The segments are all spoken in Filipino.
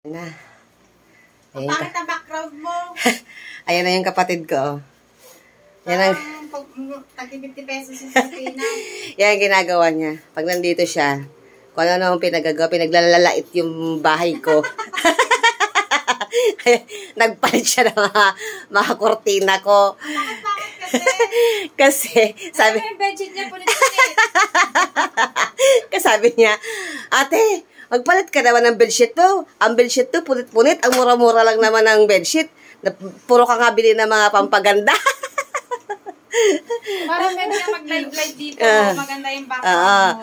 Na. Ang pangit ang background mo. Ayan na yung kapatid ko. Yan ang... Tagi 50 pesos yung sartina. Yan ang ginagawa niya. Pag nandito siya, kung ano ang pinagagawa, pinaglalalait yung bahay ko. Nagpalit siya ng mga kortina ko. Kasi, sabi... Ano yung bedsheet niya punit-punit? Kasi sabi niya, ate, magpalit ka naman ng bedsheet to. Ang bedsheet to, punit-punit. Ang mura-mura lang naman ng bedsheet. Puro ka nga bili ng mga pampaganda. Para medyo mag-live-live dito. Maganda yung background mo.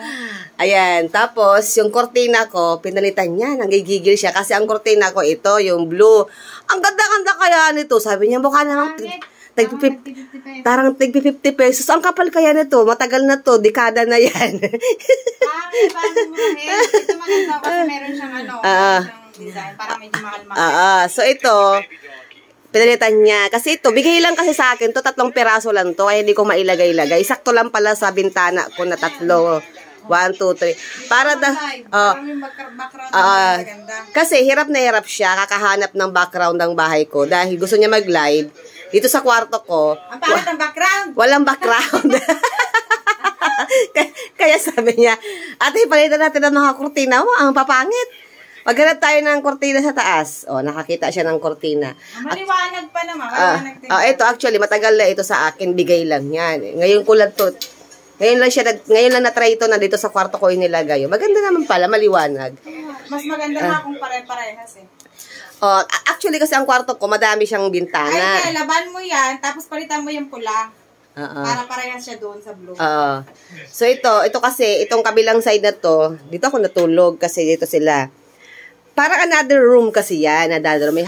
Ayan. Tapos, yung kortina ko, pinalitan niya. Nanggigigil siya. Kasi ang kortina ko, ito, yung blue. Ang ganda-ganda kaya nito. Sabi niya, mukha namang... Tarang tig 50 pesos. Ang kapal kaya nito. Matagal na to. Dekada na yan. Parang murahin. Ito maganda kasi meron siyang design. Parang medyo mahal-mahal. So ito, pinalitan niya. Kasi ito, bigay lang kasi sa akin to 3 piraso lang to. Kaya hindi ko mailagay-lagay. Sakto lang pala sa bintana ko na 3. 1, 2, 3. Para kasi hirap na hirap siya kakahanap ng background ng bahay ko dahil gusto niya mag-live dito sa kwarto ko. Ang pangit ang background. Walang background. Kaya sabi niya, ate, palitan natin ang mga kurtina mo. Ang papangit. Maghanap tayo ng kurtina sa taas. O, nakakita siya ng kurtina. Maliwanag pa naman. Ito actually, matagal na ito sa akin. Bigay lang yan. Ngayon ko lang to. Ngayon lang na-try ito na dito sa kwarto ko inilagay. Maganda naman pala, maliwanag. Mas maganda na kung pare-parehas eh. Actually kasi ang kwarto ko, madami siyang bintana. Ay, laban mo yan, tapos palitan mo yung pula. Para parehas siya doon sa blue. So ito kasi, itong kabilang side na to, dito ako natulog kasi dito sila. Parang another room kasi yan. Another room.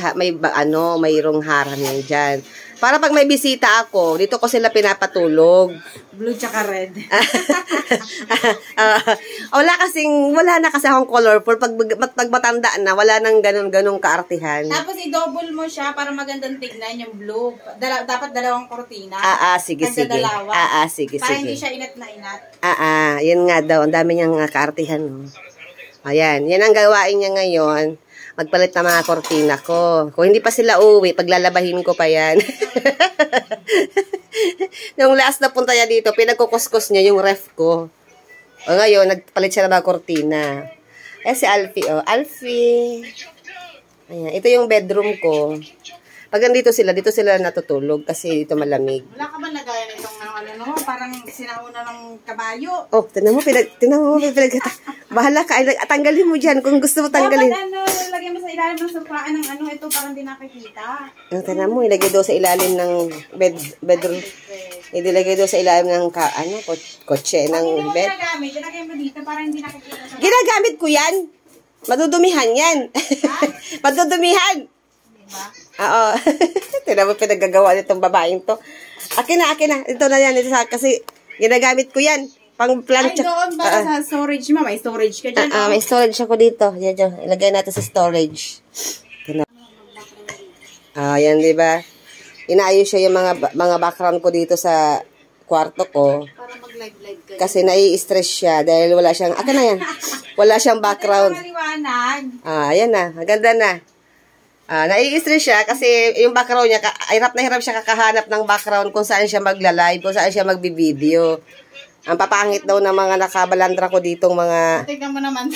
Mayroong harang yan dyan. Para pag may bisita ako, dito ko sila pinapatulog. Blue tsaka red. Wala na kasi akong colorful. Pag matanda na, wala nang ganun kaartihan. Tapos i-double mo siya para magandang tignan yung blue. Dapat dalawang kortina. Sige. Sige. Para hindi siya inat na inat. Yan nga daw. Ang dami niyang kaartihan. Ayan. Yan ang gawain niya ngayon. Magpalit na mga kortina ko. Kung hindi pa sila uwi, paglalabahin ko pa yan. Nung last na punta niya dito, pinagkukuskus niya yung ref ko. Ngayon, nagpalit siya ng mga kortina. Si Alfie, Alfie. Ayan, ito yung bedroom ko. Pag dito sila natutulog kasi dito malamig. Wala ka ba nagaya nitong parang sinauna ng kabayo? Tinan mo, bahala ka. Tanggalin mo dyan kung gusto mo tanggalin. Dapat lagyan mo sa ilalim ng sofaan ng ito parang di nakikita. Tinan mo, ilagay doon sa ilalim ng bedroom. Ilagay doon sa ilalim ng kotse ng bed. Ginagamit mo dito parang hindi nakikita. Ginagamit ko yan. Madudumihan yan. Madudumihan. Diba? Tinan mo, pinagagawa nitong babaeng to. Akin na. Ito na yan. Kasi ginagamit ko yan. Pang plancha. Ay, doon ba sa storage mo? May storage ka dyan. May storage ako dito. Yan. Ilagay natin sa storage. Yan, diba? Inaayos siya yung mga background ko dito sa kwarto ko. Para mag-live-live ka. Kasi nai-stress siya dahil wala siyang, akin na yan. Wala siyang background. Maliwanag. Ayan na. Maganda na. Nai-stress siya kasi yung background niya, hirap na hirap siya kakahanap ng background kung saan siya magla-live, kung saan siya mag-video. Ang papangit daw ng mga nakabalandra ko ditong mga... Tignan mo naman.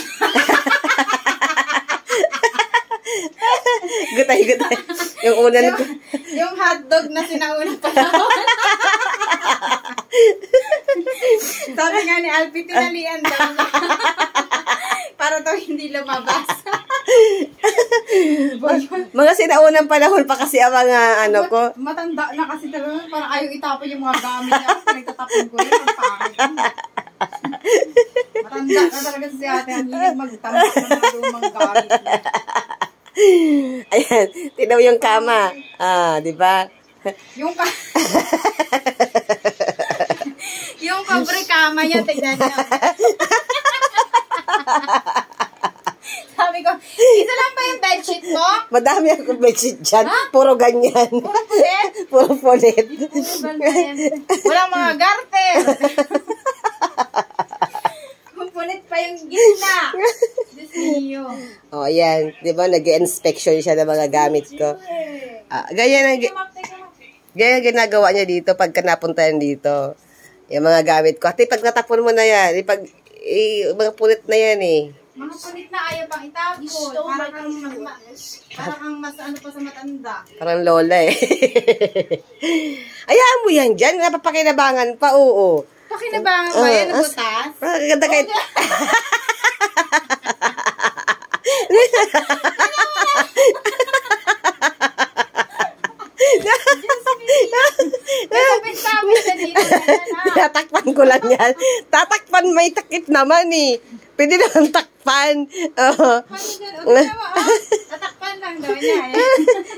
Gutay. Yung unan ko. Yung hotdog na sinauna pa naman. Sabi nga ni Alfie, tinalian daw. Para daw hindi lumabas. Mga sinaunang panahon pa kasi ang mga ko. Matanda na kasi talaga. Parang ayaw itapon yung mga gamit niya. Pinagtatapon ko rin. Ang pangit. Matanda na talaga si ate. Ang hilig magtambak ng mga lumang gamit niya. Ayan. Tinaw yung kama. Diba? Yung kabre kama niya. Tignan niya. Sabi ko, isa lang ba yung bedsheet mo? Madami akong bedsheet dyan. Puro ganyan. Puro pulit? Puro pulit. Walang mga garter. Pulit pa yung gitna. Diyos Niyo. Oh, ayan. Di ba, nag-inspection siya ng mga gamit ko. Ganyan ang ginagawa niya dito pagka napunta yan dito. Yung mga gamit ko. Ate, pag natapon mo na yan, mga pulit na yan eh. Mga punit na ayaw pang itapon. Parang ang mas ano pa sa matanda. Parang lola eh. Ayaan mo yan dyan. Napapakinabangan pa, oo. Pakinabangan ba yan? Butas? Ganda kahit... Tatakpan ko lang yan. Tatakpan, may takip naman eh. Pwede naman takpan. Tatakpan lang daw niya.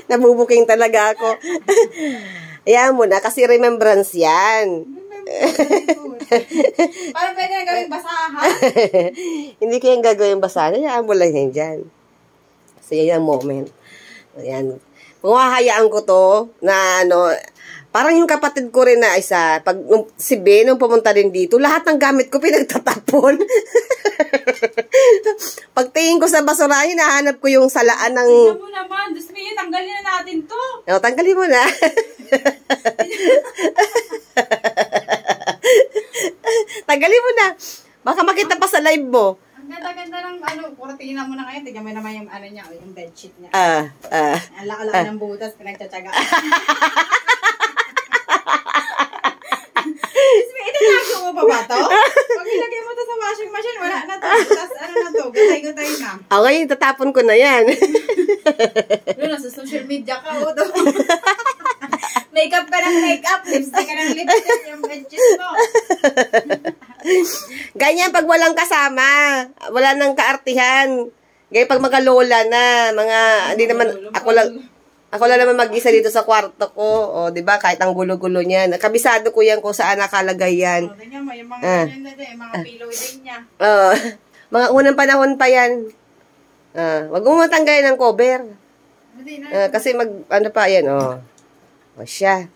Nabubuking talaga ako. Ayan mo na, kasi remembrance yan. Parang pwede na gawing basahan. Hindi ko yung gagawin basahan. Ayan mo lang yan dyan. Kasi yan ang moment. Ayan. Kung hahayaan ko to, na ano, parang yung kapatid ko rin na isa, si Ben, nung pumunta rin dito, lahat ng gamit ko pinagtatapon. Pagtingin ko sa basurahin, nahanap ko yung salaan ng... Tingnan mo naman, Diyos me, tanggalin na natin to. O, tanggalin mo na. Tanggalin mo na. Baka makita pa sa live mo. Ang ganda-ganda ng kurtina mo na ngayon. Tignan mo naman yung ano niya, yung bedsheet niya. Ang laka-laka ng butas, pinagtsatsaga. Itinago mo pa ba to? Pag ilagay mo to sa washing machine, wala na to. Tapos ano na to, gatay-gatay na. Ngayon, tatapon ko na yan. Doon, nasa social media ka, o doon. Makeup ka ng makeup, lipstick ka ng lipstick, yung bedsheet mo. Ganyan pag walang kasama, wala nang kaartihan. Ganyan pag mga lola na, hindi naman, ako lang naman mag-isa dito sa kwarto ko. O, di ba? Kahit ang gulo-gulo niya. Kabisado ko yan kung saan nakalagay yan. Tingnan mo, yung mga ganyan na din, mga pillow din niya. Mga unang panahon pa yan. Wag mo matanggalin ng cover. Kasi ano pa yan, o siya.